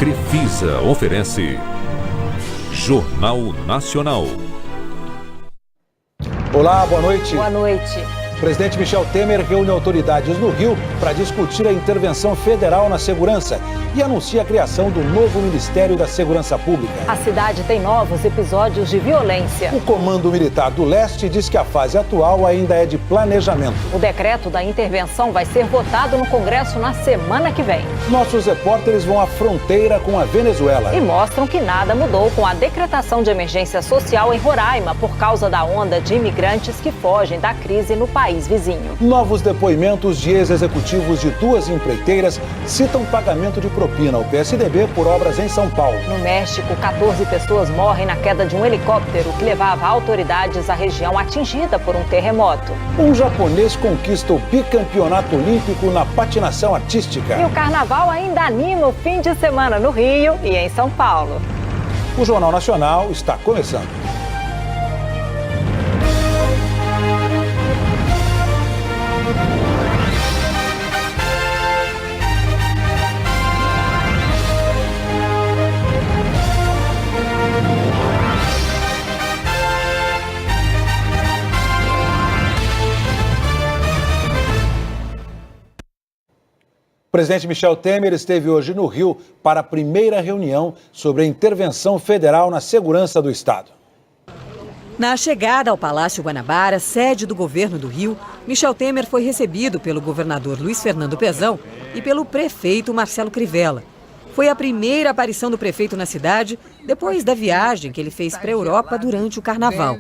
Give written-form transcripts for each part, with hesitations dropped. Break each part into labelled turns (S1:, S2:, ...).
S1: Crefisa oferece Jornal Nacional.
S2: Olá, boa noite.
S3: Boa noite.
S2: O presidente Michel Temer reúne autoridades no Rio para discutir a intervenção federal na segurança e anuncia a criação do novo Ministério da Segurança Pública.
S3: A cidade tem novos episódios de violência.
S2: O Comando Militar do Leste diz que a fase atual ainda é de planejamento.
S3: O decreto da intervenção vai ser votado no Congresso na semana que vem.
S2: Nossos repórteres vão à fronteira com a Venezuela
S3: e mostram que nada mudou com a decretação de emergência social em Roraima por causa da onda de imigrantes que fogem da crise no país vizinho.
S2: Novos depoimentos de ex-executivos de duas empreiteiras citam pagamento de propina ao PSDB por obras em São Paulo.
S3: No México, 14 pessoas morrem na queda de um helicóptero que levava autoridades à região atingida por um terremoto.
S2: Um japonês conquista o bicampeonato olímpico na patinação artística.
S3: E o carnaval ainda anima o fim de semana no Rio e em São Paulo.
S2: O Jornal Nacional está começando. O presidente Michel Temer esteve hoje no Rio para a primeira reunião sobre a intervenção federal na segurança do Estado.
S4: Na chegada ao Palácio Guanabara, sede do governo do Rio, Michel Temer foi recebido pelo governador Luiz Fernando Pezão e pelo prefeito Marcelo Crivella. Foi a primeira aparição do prefeito na cidade depois da viagem que ele fez para a Europa durante o Carnaval.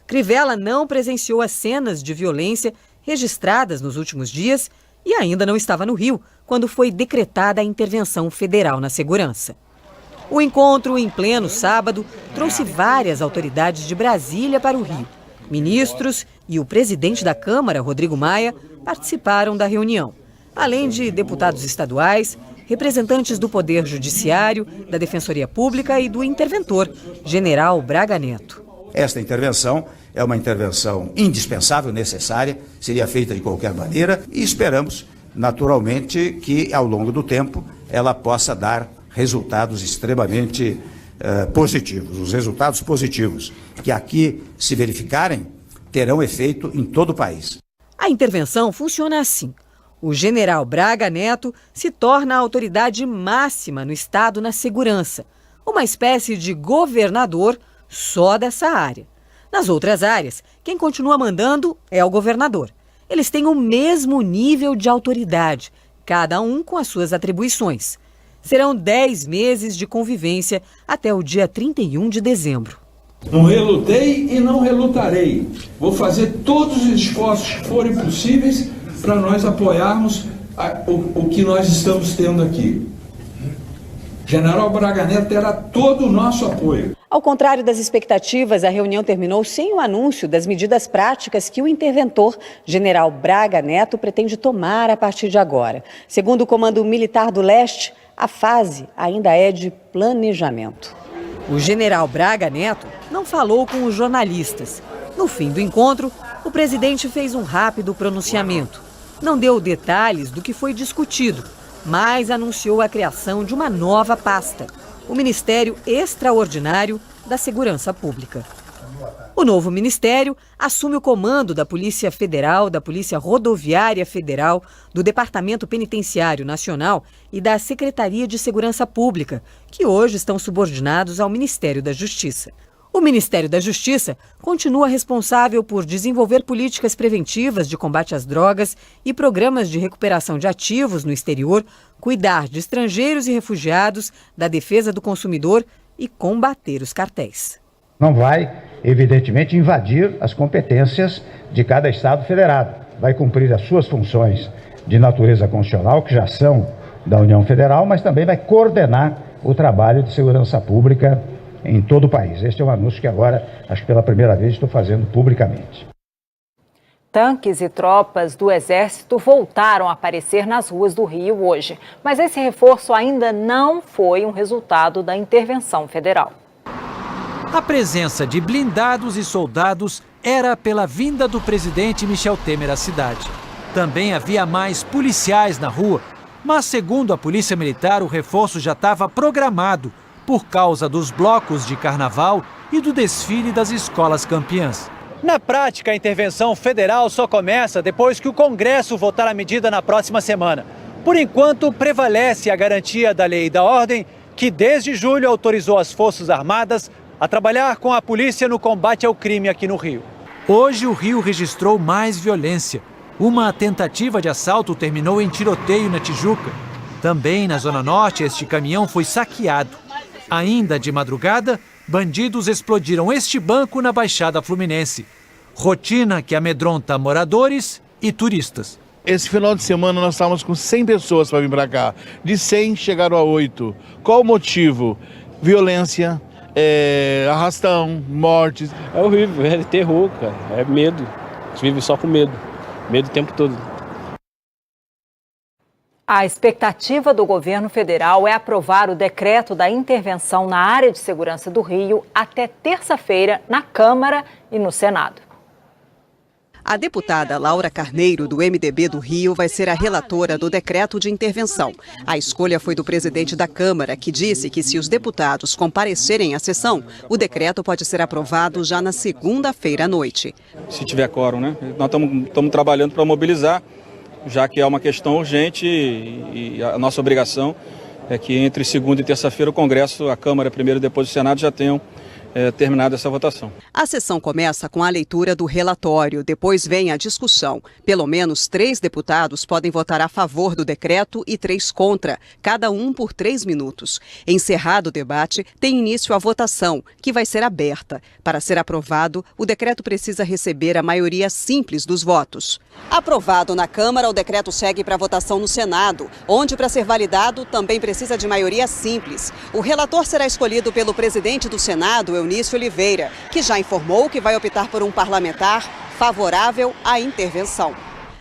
S4: Crivella não presenciou as cenas de violência registradas nos últimos dias e ainda não estava no Rio quando foi decretada a intervenção federal na segurança. O encontro, em pleno sábado, trouxe várias autoridades de Brasília para o Rio. Ministros e o presidente da Câmara, Rodrigo Maia, participaram da reunião, além de deputados estaduais, representantes do Poder Judiciário, da Defensoria Pública e do interventor, General Braga Neto.
S5: Esta intervenção é uma intervenção indispensável, necessária, seria feita de qualquer maneira e esperamos, naturalmente, que ao longo do tempo ela possa dar resultados extremamente positivos. Os resultados positivos que aqui se verificarem terão efeito em todo o país.
S4: A intervenção funciona assim. O general Braga Neto se torna a autoridade máxima no Estado na segurança, uma espécie de governador só dessa área. Nas outras áreas, quem continua mandando é o governador. Eles têm o mesmo nível de autoridade, cada um com as suas atribuições. Serão 10 meses de convivência até o dia 31 de dezembro.
S6: Não relutei e não relutarei. Vou fazer todos os esforços que forem possíveis para nós apoiarmos o que nós estamos tendo aqui. General Braga Neto terá todo o nosso apoio.
S4: Ao contrário das expectativas, a reunião terminou sem o anúncio das medidas práticas que o interventor, General Braga Neto, pretende tomar a partir de agora. Segundo o Comando Militar do Leste, a fase ainda é de planejamento. O general Braga Neto não falou com os jornalistas. No fim do encontro, o presidente fez um rápido pronunciamento. Não deu detalhes do que foi discutido, mas anunciou a criação de uma nova pasta, o Ministério Extraordinário da Segurança Pública. O novo ministério assume o comando da Polícia Federal, da Polícia Rodoviária Federal, do Departamento Penitenciário Nacional e da Secretaria de Segurança Pública, que hoje estão subordinados ao Ministério da Justiça. O Ministério da Justiça continua responsável por desenvolver políticas preventivas de combate às drogas e programas de recuperação de ativos no exterior, cuidar de estrangeiros e refugiados, da defesa do consumidor e combater os cartéis.
S7: Não vai, evidentemente, invadir as competências de cada Estado federado. Vai cumprir as suas funções de natureza constitucional, que já são da União Federal, mas também vai coordenar o trabalho de segurança pública em todo o país. Este é um anúncio que agora, acho que pela primeira vez, estou fazendo publicamente.
S3: Tanques e tropas do Exército voltaram a aparecer nas ruas do Rio hoje, mas esse reforço ainda não foi um resultado da intervenção federal.
S8: A presença de blindados e soldados era pela vinda do presidente Michel Temer à cidade. Também havia mais policiais na rua, Mas, segundo a Polícia Militar, o reforço já estava programado por causa dos blocos de carnaval e do desfile das escolas campeãs.
S9: Na prática, a intervenção federal só começa depois que o Congresso votar a medida na próxima semana. Por enquanto, prevalece a garantia da lei e da ordem, que desde julho autorizou as Forças Armadas a trabalhar com a polícia no combate ao crime aqui no Rio.
S8: Hoje, o Rio registrou mais violência. Uma tentativa de assalto terminou em tiroteio na Tijuca. Também na Zona Norte, este caminhão foi saqueado. Ainda de madrugada, bandidos explodiram este banco na Baixada Fluminense. Rotina que amedronta moradores e turistas.
S10: Esse final de semana nós estávamos com 100 pessoas para vir para cá. De 100 chegaram a 8. Qual o motivo? Violência, arrastão, mortes.
S11: É horrível, é terror, cara. É medo. A gente vive só com medo. Medo o tempo todo.
S3: A expectativa do governo federal é aprovar o decreto da intervenção na área de segurança do Rio até terça-feira na Câmara e no Senado.
S12: A deputada Laura Carneiro, do MDB do Rio, vai ser a relatora do decreto de intervenção. A escolha foi do presidente da Câmara, que disse que se os deputados comparecerem à sessão, o decreto pode ser aprovado já na segunda-feira à noite.
S13: Se tiver quórum, né? Nós estamos trabalhando para mobilizar, já que é uma questão urgente e a nossa obrigação é que entre segunda e terça-feira o Congresso, a Câmara primeiro e depois o Senado já tenham terminado essa votação.
S12: A sessão começa com a leitura do relatório, depois vem a discussão. Pelo menos 3 deputados podem votar a favor do decreto e 3 contra, cada um por 3 minutos. Encerrado o debate, tem início a votação, que vai ser aberta. Para ser aprovado, o decreto precisa receber a maioria simples dos votos. Aprovado na Câmara, o decreto segue para votação no Senado, onde, para ser validado, também precisa de maioria simples. O relator será escolhido pelo presidente do Senado, Eunício Oliveira, que já informou que vai optar por um parlamentar favorável à intervenção.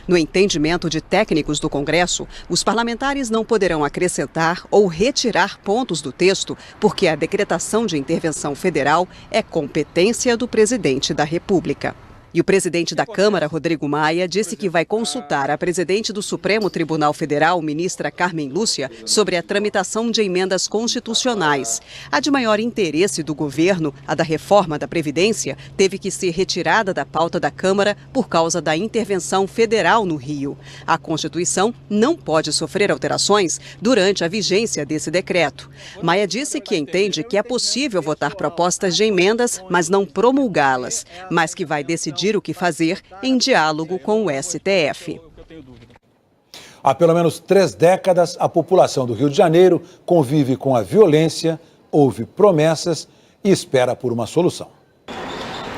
S12: No entendimento de técnicos do Congresso, os parlamentares não poderão acrescentar ou retirar pontos do texto, porque a decretação de intervenção federal é competência do presidente da República. E o presidente da Câmara, Rodrigo Maia, disse que vai consultar a presidente do Supremo Tribunal Federal, ministra Carmen Lúcia, sobre a tramitação de emendas constitucionais. A de maior interesse do governo, a da reforma da Previdência, teve que ser retirada da pauta da Câmara por causa da intervenção federal no Rio. A Constituição não pode sofrer alterações durante a vigência desse decreto. Maia disse que entende que é possível votar propostas de emendas, mas não promulgá-las, mas que vai decidir o que fazer em diálogo com o STF.
S2: Há pelo menos 3 décadas, a população do Rio de Janeiro convive com a violência, ouve promessas e espera por uma solução.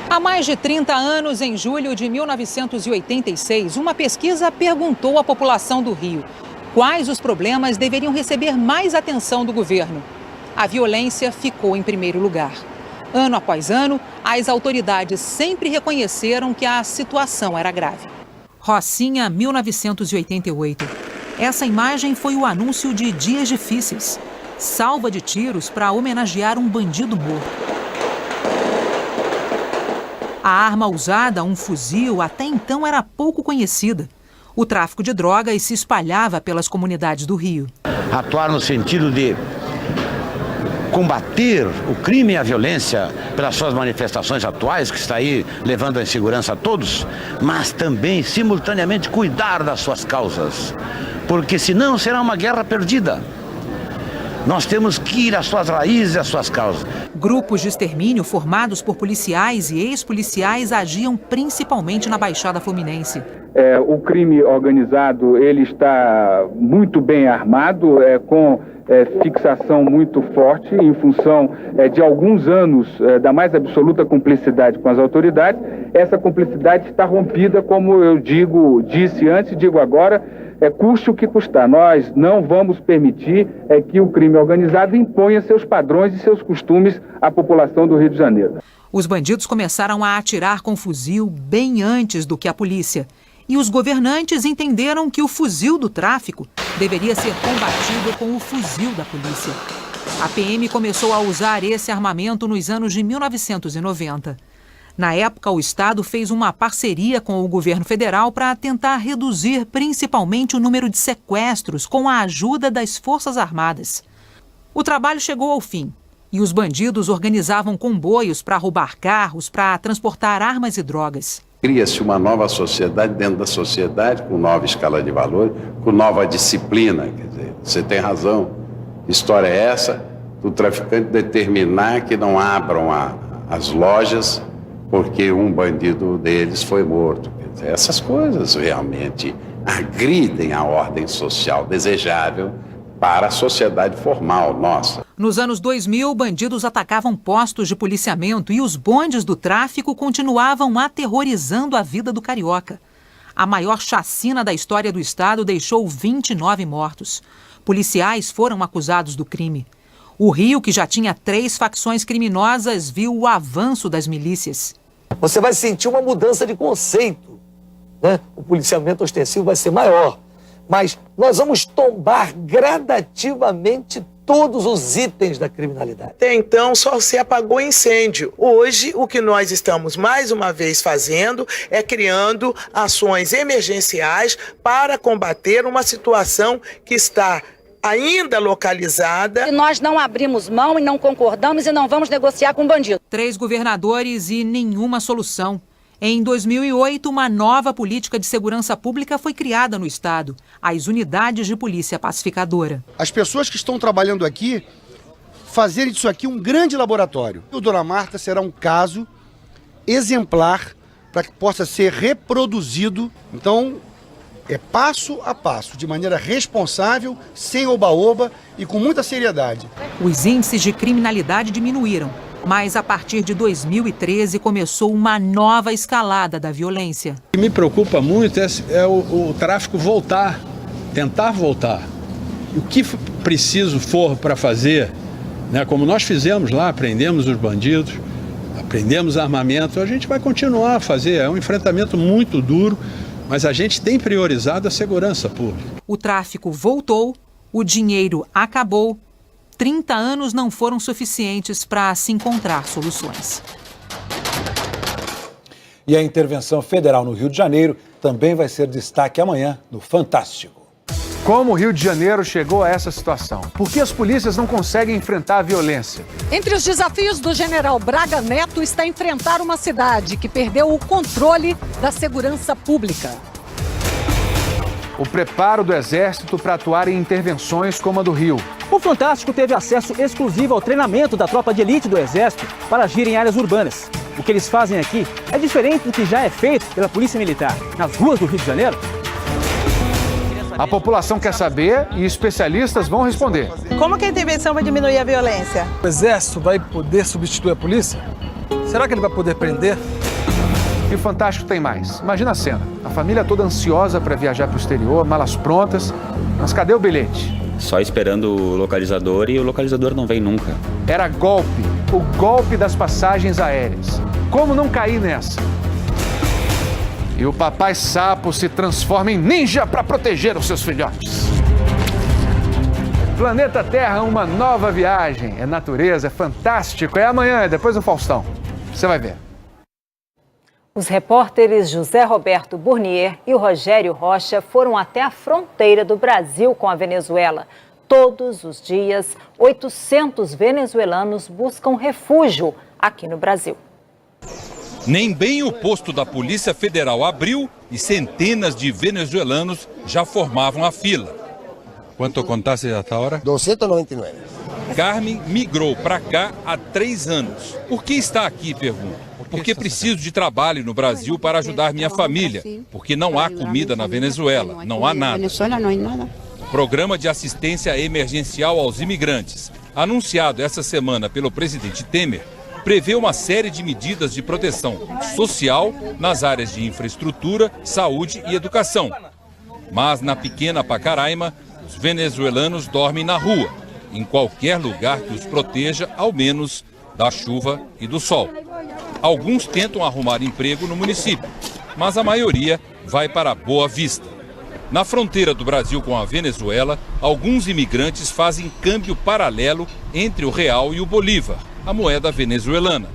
S14: Há mais de 30 anos, em julho de 1986, uma pesquisa perguntou à população do Rio quais os problemas deveriam receber mais atenção do governo. A violência ficou em primeiro lugar. Ano após ano, as autoridades sempre reconheceram que a situação era grave. Rocinha, 1988. Essa imagem foi o anúncio de Dias Difíceis. Salva de tiros para homenagear um bandido morto. A arma usada, um fuzil, até então era pouco conhecida. O tráfico de drogas se espalhava pelas comunidades do Rio.
S15: Atuar no sentido de combater o crime e a violência pelas suas manifestações atuais, que está aí levando a insegurança a todos, mas também, simultaneamente, cuidar das suas causas, porque senão será uma guerra perdida. Nós temos que ir às suas raízes e às suas causas.
S14: Grupos de extermínio formados por policiais e ex-policiais agiam principalmente na Baixada Fluminense.
S16: O crime organizado ele está muito bem armado, com fixação muito forte em função de alguns anos da mais absoluta cumplicidade com as autoridades. Essa cumplicidade está rompida, como eu disse antes, digo agora, custe o que custar. Nós não vamos permitir que o crime organizado imponha seus padrões e seus costumes à população do Rio de Janeiro.
S14: Os bandidos começaram a atirar com fuzil bem antes do que a polícia. E os governantes entenderam que o fuzil do tráfico deveria ser combatido com o fuzil da polícia. A PM começou a usar esse armamento nos anos de 1990. Na época, o Estado fez uma parceria com o governo federal para tentar reduzir principalmente o número de sequestros com a ajuda das Forças Armadas. O trabalho chegou ao fim e os bandidos organizavam comboios para roubar carros, para transportar armas e drogas.
S17: Cria-se uma nova sociedade dentro da sociedade, com nova escala de valor, com nova disciplina. Quer dizer, você tem razão. História é essa do traficante determinar que não abram as lojas porque um bandido deles foi morto. Quer dizer, essas coisas realmente agridem a ordem social desejável para a sociedade formal nossa.
S14: Nos anos 2000, bandidos atacavam postos de policiamento e os bondes do tráfico continuavam aterrorizando a vida do carioca. A maior chacina da história do estado deixou 29 mortos. Policiais foram acusados do crime. O Rio, que já tinha 3 facções criminosas, viu o avanço das milícias.
S18: Você vai sentir uma mudança de conceito, né? O policiamento ostensivo vai ser maior, mas nós vamos tombar gradativamente todos os itens da criminalidade.
S19: Até então só se apagou incêndio. Hoje o que nós estamos mais uma vez fazendo é criando ações emergenciais para combater uma situação que está ainda localizada.
S20: E nós não abrimos mão e não concordamos e não vamos negociar com bandido.
S14: 3 governadores e nenhuma solução. Em 2008, uma nova política de segurança pública foi criada no estado, as unidades de polícia pacificadora.
S21: As pessoas que estão trabalhando aqui fazerem disso aqui um grande laboratório. O Dona Marta será um caso exemplar para que possa ser reproduzido. Então, é passo a passo, de maneira responsável, sem oba-oba e com muita seriedade.
S14: Os índices de criminalidade diminuíram, mas a partir de 2013 começou uma nova escalada da violência.
S6: O que me preocupa muito é o tráfico voltar, tentar voltar. E o que preciso for para fazer, né, como nós fizemos lá, prendemos os bandidos, prendemos armamento, a gente vai continuar a fazer. É um enfrentamento muito duro, mas a gente tem priorizado a segurança pública.
S14: O tráfico voltou, o dinheiro acabou. 30 anos não foram suficientes para se encontrar soluções.
S2: E a intervenção federal no Rio de Janeiro também vai ser destaque amanhã no Fantástico.
S22: Como o Rio de Janeiro chegou a essa situação? Por que as polícias não conseguem enfrentar a violência?
S23: Entre os desafios do general Braga Neto está enfrentar uma cidade que perdeu o controle da segurança pública.
S22: O preparo do Exército para atuar em intervenções como a do Rio.
S9: O Fantástico teve acesso exclusivo ao treinamento da tropa de elite do Exército para agir em áreas urbanas. O que eles fazem aqui é diferente do que já é feito pela Polícia Militar nas ruas do Rio de Janeiro.
S22: A população quer saber e especialistas vão responder.
S24: Como que a intervenção vai diminuir a violência?
S25: O Exército vai poder substituir a polícia? Será que ele vai poder prender?
S22: E o Fantástico tem mais. Imagina a cena. A família toda ansiosa para viajar para o exterior, malas prontas. Mas cadê o bilhete?
S26: Só esperando o localizador e o localizador não vem nunca.
S22: Era golpe. O golpe das passagens aéreas. Como não cair nessa? E o papai sapo se transforma em ninja para proteger os seus filhotes. Planeta Terra, uma nova viagem. É natureza, é fantástico. É amanhã, é depois do Faustão. Você vai ver.
S3: Os repórteres José Roberto Burnier e o Rogério Rocha foram até a fronteira do Brasil com a Venezuela. Todos os dias, 800 venezuelanos buscam refúgio aqui no Brasil.
S27: Nem bem o posto da Polícia Federal abriu e centenas de venezuelanos já formavam a fila. Quanto contaste até agora?
S28: 299.
S27: Carmen migrou para cá há 3 anos. Por que está aqui, pergunto? Porque preciso de trabalho no Brasil para ajudar minha família, porque não há comida na Venezuela, não há nada. Programa de assistência emergencial aos imigrantes, anunciado essa semana pelo presidente Temer, prevê uma série de medidas de proteção social nas áreas de infraestrutura, saúde e educação. Mas na pequena Pacaraima, os venezuelanos dormem na rua, em qualquer lugar que os proteja, ao menos, da chuva e do sol. Alguns tentam arrumar emprego no município, mas a maioria vai para Boa Vista. Na fronteira do Brasil com a Venezuela, alguns imigrantes fazem câmbio paralelo entre o real e o bolívar, a moeda venezuelana.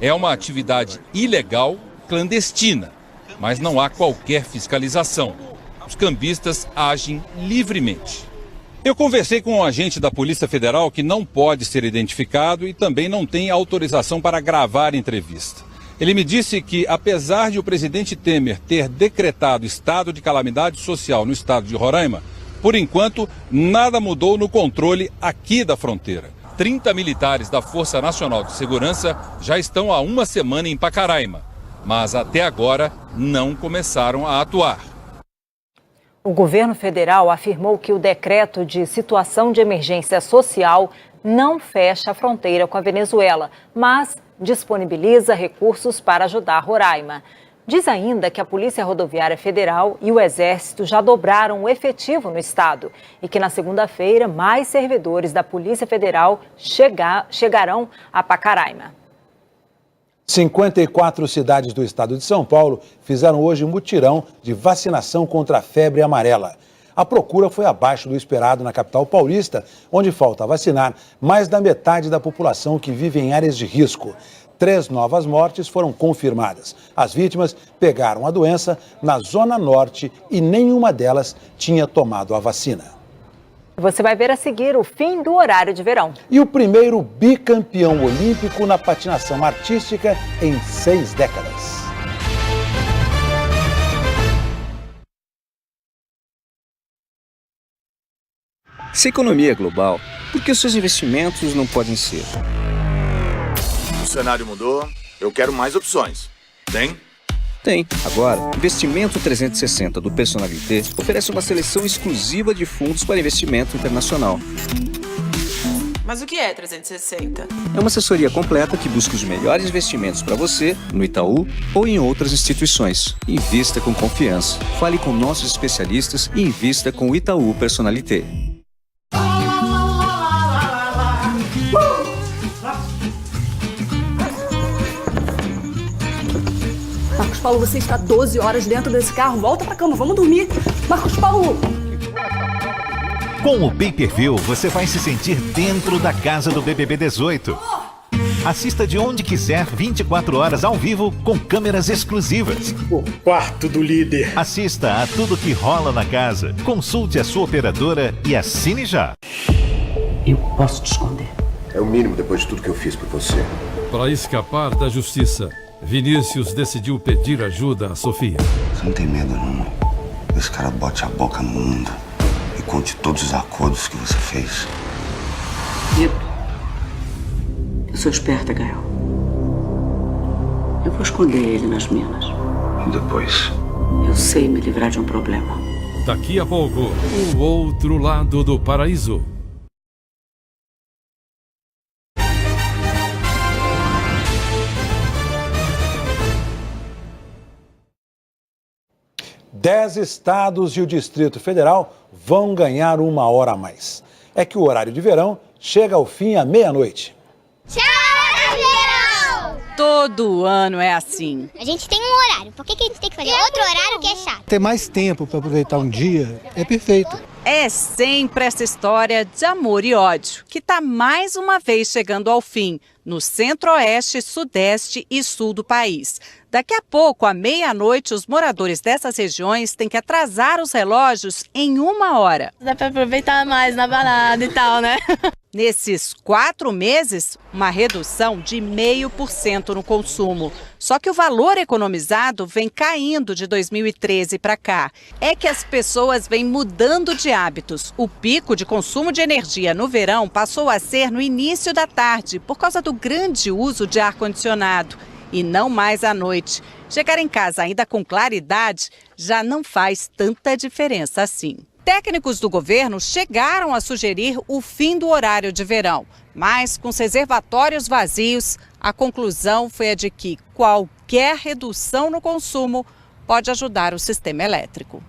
S27: É uma atividade ilegal, clandestina, mas não há qualquer fiscalização. Os cambistas agem livremente. Eu conversei com um agente da Polícia Federal que não pode ser identificado e também não tem autorização para gravar entrevista. Ele me disse que, apesar de o presidente Temer ter decretado estado de calamidade social no estado de Roraima, por enquanto, nada mudou no controle aqui da fronteira. 30 militares da Força Nacional de Segurança já estão há uma semana em Pacaraima, mas até agora não começaram a atuar.
S3: O governo federal afirmou que o decreto de situação de emergência social não fecha a fronteira com a Venezuela, mas disponibiliza recursos para ajudar Roraima. Diz ainda que a Polícia Rodoviária Federal e o Exército já dobraram o efetivo no estado e que na segunda-feira mais servidores da Polícia Federal chegarão a Pacaraima.
S2: 54 cidades do estado de São Paulo fizeram hoje um mutirão de vacinação contra a febre amarela. A procura foi abaixo do esperado na capital paulista, onde falta vacinar mais da metade da população que vive em áreas de risco. 3 novas mortes foram confirmadas. As vítimas pegaram a doença na Zona Norte e nenhuma delas tinha tomado a vacina.
S3: Você vai ver a seguir o fim do horário de verão.
S2: E o primeiro bicampeão olímpico na patinação artística em 6 décadas.
S1: Se a economia é global, por que os seus investimentos não podem ser?
S4: O cenário mudou, eu quero mais opções. Tem?
S1: Tem. Agora, Investimento 360 do Personalité oferece uma seleção exclusiva de fundos para investimento internacional.
S5: Mas o que é 360?
S1: É uma assessoria completa que busca os melhores investimentos para você no Itaú ou em outras instituições. Invista com confiança. Fale com nossos especialistas e invista com o Itaú Personalité.
S7: Marcos Paulo, você está 12 horas dentro desse carro. Volta pra cama, vamos dormir. Marcos Paulo!
S8: Com o Pay-Per-View, você vai se sentir dentro da casa do BBB 18. Assista de onde quiser, 24 horas ao vivo, com câmeras exclusivas.
S10: O quarto do líder.
S8: Assista a tudo que rola na casa. Consulte a sua operadora e assine já.
S7: Eu posso te esconder.
S11: É o mínimo depois de tudo que eu fiz por você.
S28: Para escapar da justiça, Vinícius decidiu pedir ajuda a Sofia.
S11: Você não tem medo, não? Esse cara bote a boca no mundo e conte todos os acordos que você fez.
S7: Medo? Eu sou esperta, Gael. Eu vou esconder ele nas minas.
S11: E depois?
S7: Eu sei me livrar de um problema.
S28: Daqui a pouco, o outro lado do paraíso.
S2: Dez estados e o Distrito Federal vão ganhar 1 hora a mais. É que o horário de verão chega ao fim à meia-noite.
S29: Tchau, verão!
S30: Todo ano é assim.
S29: A gente tem um horário. Por que a gente tem que fazer outro horário que é chato?
S31: Ter mais tempo para aproveitar um dia é perfeito.
S30: É sempre essa história de amor e ódio, que está mais uma vez chegando ao fim, no centro-oeste, sudeste e sul do país. Daqui a pouco, à meia-noite, os moradores dessas regiões têm que atrasar os relógios em 1 hora.
S5: Dá para aproveitar mais na balada e tal, né?
S30: Nesses 4 meses, uma redução de 0,5% no consumo. Só que o valor economizado vem caindo de 2013 para cá. É que as pessoas vêm mudando de hábitos. O pico de consumo de energia no verão passou a ser no início da tarde, por causa do grande uso de ar-condicionado. E não mais à noite. Chegar em casa ainda com claridade já não faz tanta diferença assim. Técnicos do governo chegaram a sugerir o fim do horário de verão, mas com os reservatórios vazios, a conclusão foi a de que qualquer redução no consumo pode ajudar o sistema elétrico.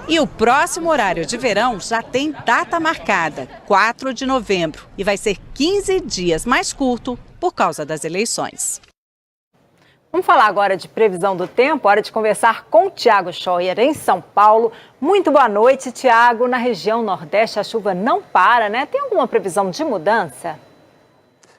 S30: E o próximo horário de verão já tem data marcada, 4 de novembro, e vai ser 15 dias mais curto por causa das eleições.
S3: Vamos falar agora de previsão do tempo, hora de conversar com o Tiago Scheuer em São Paulo. Muito boa noite, Tiago. Na região Nordeste a chuva não para, né? Tem alguma previsão de mudança?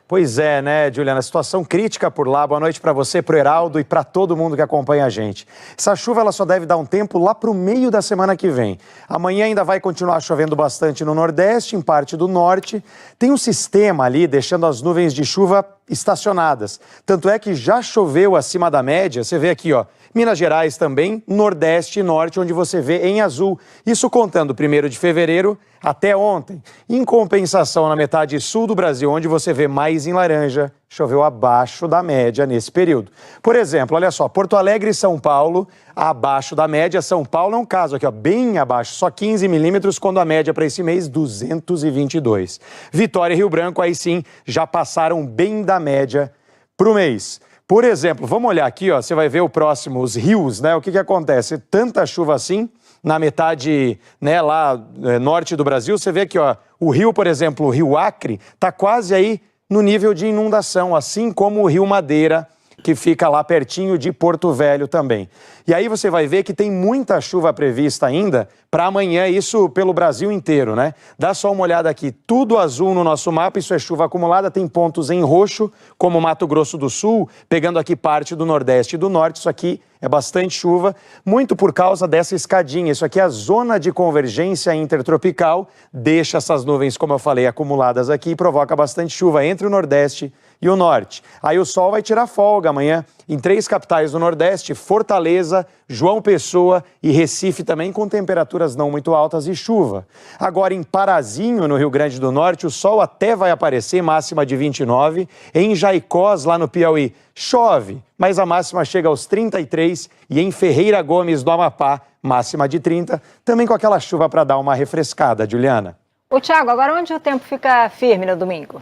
S6: Pois é, né, Juliana? Situação crítica por lá. Boa noite para você, pro Heraldo e para todo mundo que acompanha a gente. Essa chuva ela só deve dar um tempo lá pro meio da semana que vem. Amanhã ainda vai continuar chovendo bastante no Nordeste, em parte do Norte. Tem um sistema ali deixando as nuvens de chuva estacionadas. Tanto é que já choveu acima da média. Você vê aqui, ó, Minas Gerais também, Nordeste e Norte, onde você vê em azul. Isso contando 1º de fevereiro até ontem. Em compensação, na metade sul do Brasil, onde você vê mais em laranja, choveu abaixo da média nesse período. Por exemplo, olha só, Porto Alegre e São Paulo, abaixo da média. São Paulo é um caso aqui, ó, bem abaixo, só 15 milímetros, quando a média para esse mês, 222. Vitória e Rio Branco, aí sim, já passaram bem da média para o mês. Por exemplo, vamos olhar aqui, ó, você vai ver o próximo, os rios, né? O que acontece? Tanta chuva assim, na metade, né, lá norte do Brasil, você vê aqui, ó, o rio, por exemplo, o Rio Acre, está quase aí no nível de inundação, assim como o Rio Madeira, que fica lá pertinho de Porto Velho também. E aí você vai ver que tem muita chuva prevista ainda para amanhã, isso pelo Brasil inteiro, né? Dá só uma olhada aqui, tudo azul no nosso mapa, isso é chuva acumulada, tem pontos em roxo, como Mato Grosso do Sul, pegando aqui parte do Nordeste e do Norte, isso aqui é bastante chuva, muito por causa dessa escadinha. Isso aqui é a zona de convergência intertropical, deixa essas nuvens, como eu falei, acumuladas aqui e provoca bastante chuva entre o Nordeste e o Norte. Aí o sol vai tirar folga amanhã em 3 capitais do Nordeste, Fortaleza, João Pessoa e Recife também, com temperaturas não muito altas e chuva. Agora em Parazinho, no Rio Grande do Norte, o sol até vai aparecer, máxima de 29. Em Jaicós, lá no Piauí, chove, mas a máxima chega aos 33. E em Ferreira Gomes, do Amapá, máxima de 30, também com aquela chuva para dar uma refrescada, Juliana.
S3: Ô, Thiago, agora onde o tempo fica firme no domingo?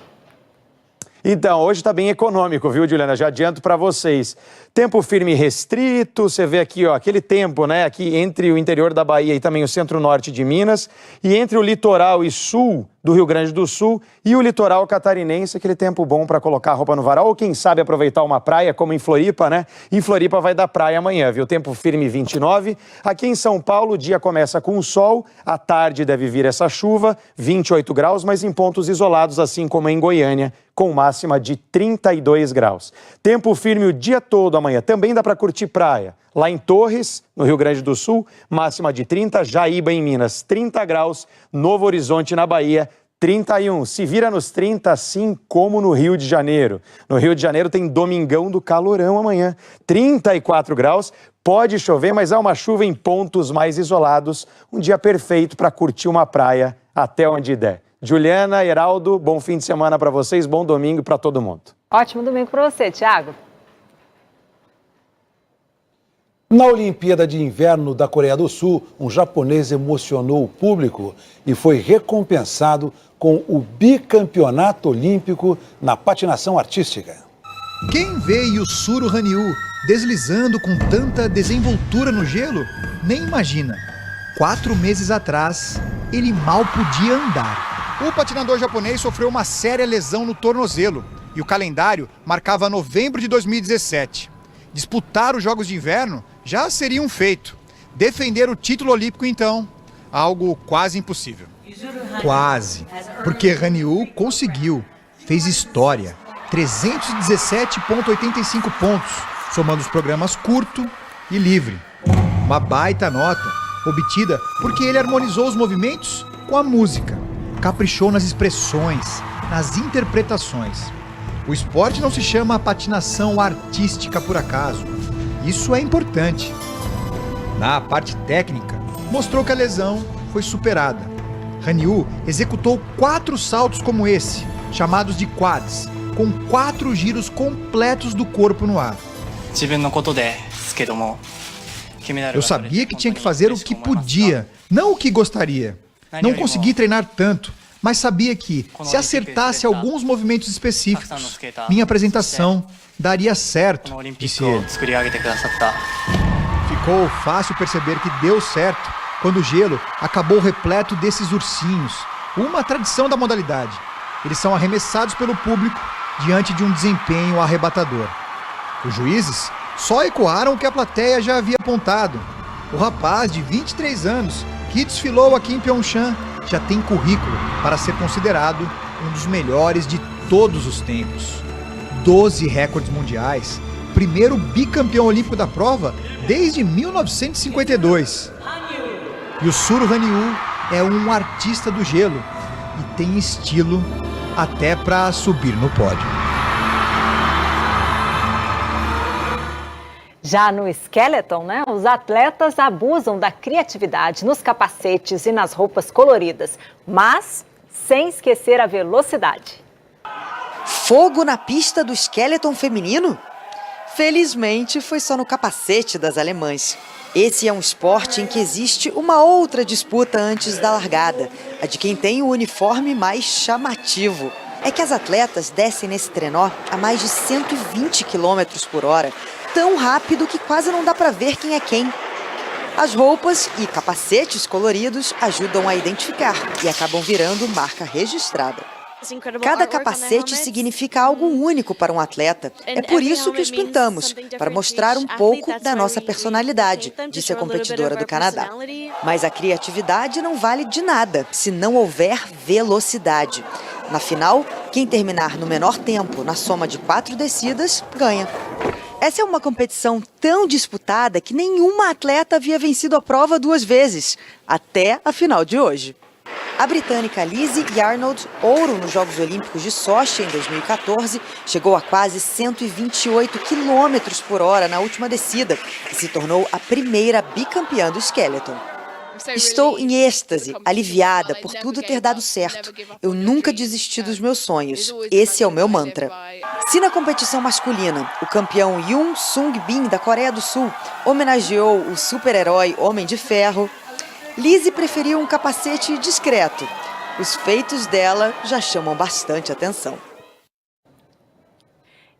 S6: Então, hoje está bem econômico, viu, Juliana? Já adianto para vocês. Tempo firme e restrito, você vê aqui, ó, aquele tempo, né, aqui entre o interior da Bahia e também o centro-norte de Minas, e entre o litoral e sul do Rio Grande do Sul e o litoral catarinense, aquele tempo bom para colocar a roupa no varal, ou quem sabe aproveitar uma praia, como em Floripa, né? Em Floripa vai dar praia amanhã, viu? Tempo firme 29. Aqui em São Paulo, o dia começa com o sol, à tarde deve vir essa chuva, 28 graus, mas em pontos isolados, assim como em Goiânia, com máxima de 32 graus. Tempo firme o dia todo amanhã, também dá para curtir praia. Lá em Torres, no Rio Grande do Sul, máxima de 30, Jaíba em Minas, 30 graus, Novo Horizonte na Bahia, 31. Se vira nos 30, assim como no Rio de Janeiro. No Rio de Janeiro tem Domingão do Calorão amanhã, 34 graus, pode chover, mas é uma chuva em pontos mais isolados, um dia perfeito para curtir uma praia até onde der. Juliana, Heraldo, bom fim de semana para vocês, bom domingo para todo mundo.
S3: Ótimo domingo para você, Thiago.
S2: Na Olimpíada de Inverno da Coreia do Sul, um japonês emocionou o público e foi recompensado com o bicampeonato olímpico na patinação artística.
S12: Quem vê Yusuru Hanyu deslizando com tanta desenvoltura no gelo, nem imagina. 4 meses atrás, ele mal podia andar.
S13: O patinador japonês sofreu uma séria lesão no tornozelo e o calendário marcava novembro de 2017. Disputar os Jogos de Inverno já seria um feito. Defender o título olímpico, então, algo quase impossível.
S12: Quase, porque Hanyu conseguiu, fez história. 317,85 pontos, somando os programas curto e livre. Uma baita nota, obtida porque ele harmonizou os movimentos com a música. Caprichou nas expressões, nas interpretações. O esporte não se chama patinação artística por acaso. Isso é importante. Na parte técnica, mostrou que a lesão foi superada. Hanyu executou 4 saltos como esse, chamados de quads, com 4 giros completos do corpo no ar. Eu sabia que tinha que fazer o que podia, não o que gostaria. Não consegui treinar tanto, mas sabia que, se acertasse alguns movimentos específicos, minha apresentação daria certo, disse ele. Ficou fácil perceber que deu certo quando o gelo acabou repleto desses ursinhos, uma tradição da modalidade. Eles são arremessados pelo público diante de um desempenho arrebatador. Os juízes só ecoaram o que a plateia já havia apontado. O rapaz de 23 anos, que desfilou aqui em Pyeongchang, já tem currículo para ser considerado
S13: um dos melhores de todos os tempos. 12 recordes mundiais, primeiro bicampeão olímpico da prova desde 1952. E o Suru Hanyu é um artista do gelo e tem estilo até para subir no pódio.
S3: Já no skeleton, os atletas abusam da criatividade nos capacetes e nas roupas coloridas, mas sem esquecer a velocidade.
S9: Fogo na pista do skeleton feminino? Felizmente, foi só no capacete das alemãs. Esse é um esporte em que existe uma outra disputa antes da largada, a de quem tem o uniforme mais chamativo. É que as atletas descem nesse trenó a mais de 120 km por hora, tão rápido que quase não dá para ver quem é quem. As roupas e capacetes coloridos ajudam a identificar e acabam virando marca registrada. Cada capacete significa algo único para um atleta. É por isso que os pintamos, para mostrar um pouco da nossa personalidade, disse a competidora do Canadá. Mas a criatividade não vale de nada se não houver velocidade. Na final, quem terminar no menor tempo na soma de 4 descidas, ganha. Essa é uma competição tão disputada que nenhuma atleta havia vencido a prova 2 vezes, até a final de hoje. A britânica Lizzie Yarnold, ouro nos Jogos Olímpicos de Sochi em 2014, chegou a quase 128 km por hora na última descida e se tornou a primeira bicampeã do skeleton. Estou em êxtase, aliviada por tudo ter dado certo. Eu nunca desisti dos meus sonhos. Esse é o meu mantra. Se na competição masculina, o campeão Yoon Sung-bin, da Coreia do Sul, homenageou o super-herói Homem de Ferro, Lizzie preferiu um capacete discreto. Os feitos dela já chamam bastante atenção.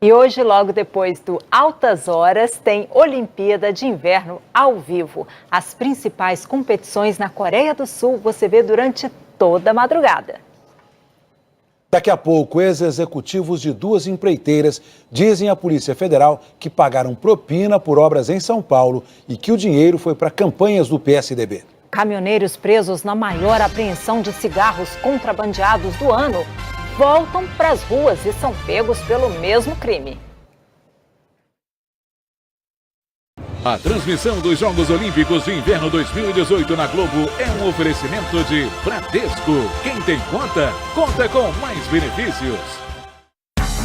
S3: E hoje, logo depois do Altas Horas, tem Olimpíada de Inverno ao vivo. As principais competições na Coreia do Sul você vê durante toda a madrugada.
S2: Daqui a pouco, ex-executivos de 2 empreiteiras dizem à Polícia Federal que pagaram propina por obras em São Paulo e que o dinheiro foi para campanhas do PSDB.
S3: Caminhoneiros presos na maior apreensão de cigarros contrabandeados do ano voltam para as ruas e são pegos pelo mesmo crime.
S28: A transmissão dos Jogos Olímpicos de Inverno 2018 na Globo é um oferecimento de Bradesco. Quem tem conta, conta com mais benefícios.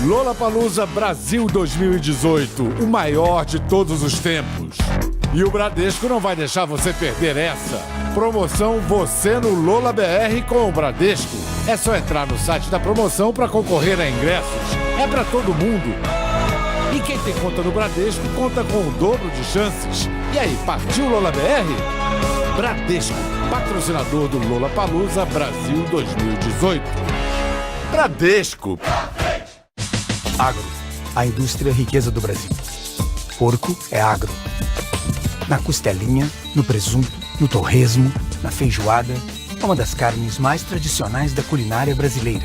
S14: Lollapalooza Brasil 2018, o maior de todos os tempos. E o Bradesco não vai deixar você perder essa. Promoção Você no Lola BR com o Bradesco. É só entrar no site da promoção para concorrer a ingressos. É para todo mundo. E quem tem conta no Bradesco conta com o dobro de chances. E aí, partiu Lola BR? Bradesco, patrocinador do Lollapalooza Brasil 2018. Bradesco.
S15: Agro, a indústria riqueza do Brasil. Porco é agro. Na costelinha, no presunto, no torresmo, na feijoada, é uma das carnes mais tradicionais da culinária brasileira.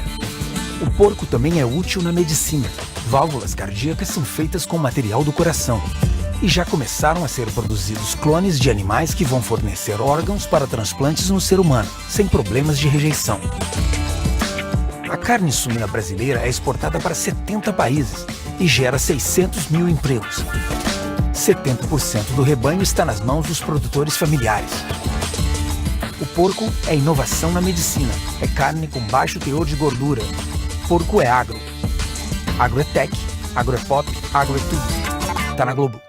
S15: O porco também é útil na medicina. Válvulas cardíacas são feitas com material do coração. E já começaram a ser produzidos clones de animais que vão fornecer órgãos para transplantes no ser humano, sem problemas de rejeição. A carne suína brasileira é exportada para 70 países e gera 600 mil empregos. 70% do rebanho está nas mãos dos produtores familiares. O porco é inovação na medicina. É carne com baixo teor de gordura. Porco é agro. Agro é tech, agro é pop, agro é tudo. Tá na Globo.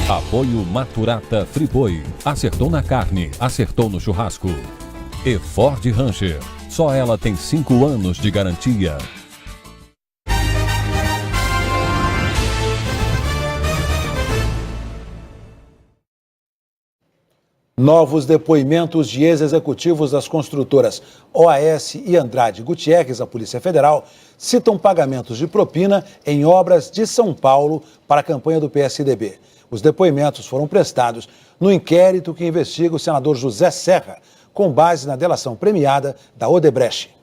S28: Apoio Maturata Friboi. Acertou na carne, acertou no churrasco. E Ford Ranger. Só ela tem 5 anos de garantia.
S2: Novos depoimentos de ex-executivos das construtoras OAS e Andrade Gutierrez, à Polícia Federal, citam pagamentos de propina em obras de São Paulo para a campanha do PSDB. Os depoimentos foram prestados no inquérito que investiga o senador José Serra, com base na delação premiada da Odebrecht.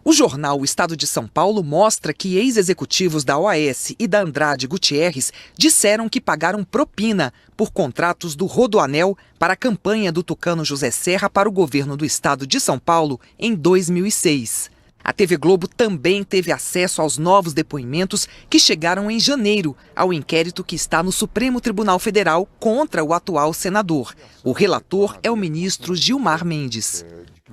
S16: O jornal O Estado de São Paulo mostra que ex-executivos da OAS e da Andrade Gutierrez disseram que pagaram propina por contratos do Rodoanel para a campanha do tucano José Serra para o governo do Estado de São Paulo em 2006. A TV Globo também teve acesso aos novos depoimentos que chegaram em janeiro ao inquérito que está no Supremo Tribunal Federal contra o atual senador. O relator é o ministro Gilmar Mendes.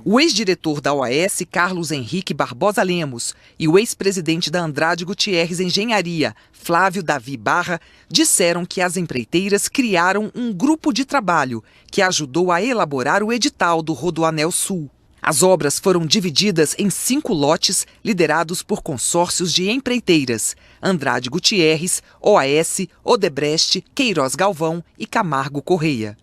S16: O ex-diretor da OAS, Carlos Henrique Barbosa Lemos, e o ex-presidente da Andrade Gutierrez Engenharia, Flávio Davi Barra, disseram que as empreiteiras criaram um grupo de trabalho que ajudou a elaborar o edital do Rodoanel Sul. As obras foram divididas em 5 lotes liderados por consórcios de empreiteiras: Andrade Gutierrez, OAS, Odebrecht, Queiroz Galvão e Camargo Correia.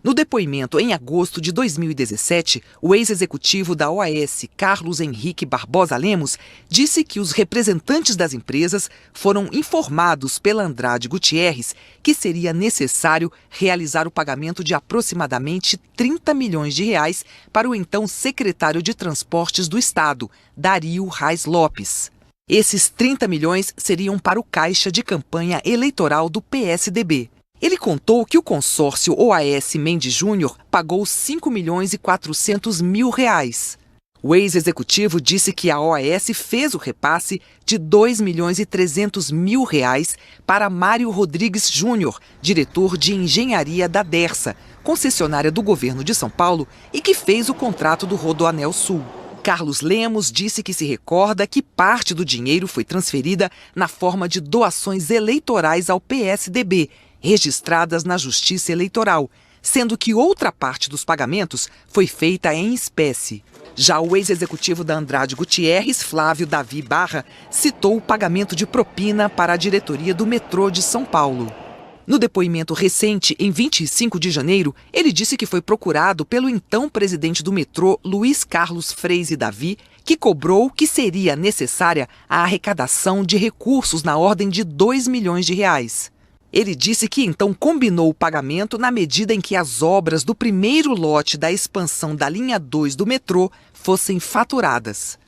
S16: No depoimento em agosto de 2017, o ex-executivo da OAS, Carlos Henrique Barbosa Lemos, disse que os representantes das empresas foram informados pela Andrade Gutierrez que seria necessário realizar o pagamento de aproximadamente 30 milhões de reais para o então secretário de Transportes do Estado, Dario Reis Lopes. Esses 30 milhões seriam para o caixa de campanha eleitoral do PSDB. Ele contou que o consórcio OAS Mendes Júnior pagou 5 milhões e 400 mil reais. O ex-executivo disse que a OAS fez o repasse de 2 milhões e 300 mil reais para Mário Rodrigues Júnior, diretor de engenharia da Dersa, concessionária do governo de São Paulo e que fez o contrato do Rodoanel Sul. Carlos Lemos disse que se recorda que parte do dinheiro foi transferida na forma de doações eleitorais ao PSDB, registradas na Justiça Eleitoral, sendo que outra parte dos pagamentos foi feita em espécie. Já o ex-executivo da Andrade Gutierrez, Flávio Davi Barra, citou o pagamento de propina para a diretoria do metrô de São Paulo. No depoimento recente, em 25 de janeiro, ele disse que foi procurado pelo então presidente do metrô, Luiz Carlos Freise Davi, que cobrou que seria necessária a arrecadação de recursos na ordem de 2 milhões de reais. Ele disse que então combinou o pagamento na medida em que as obras do primeiro lote da expansão da linha 2 do metrô fossem faturadas.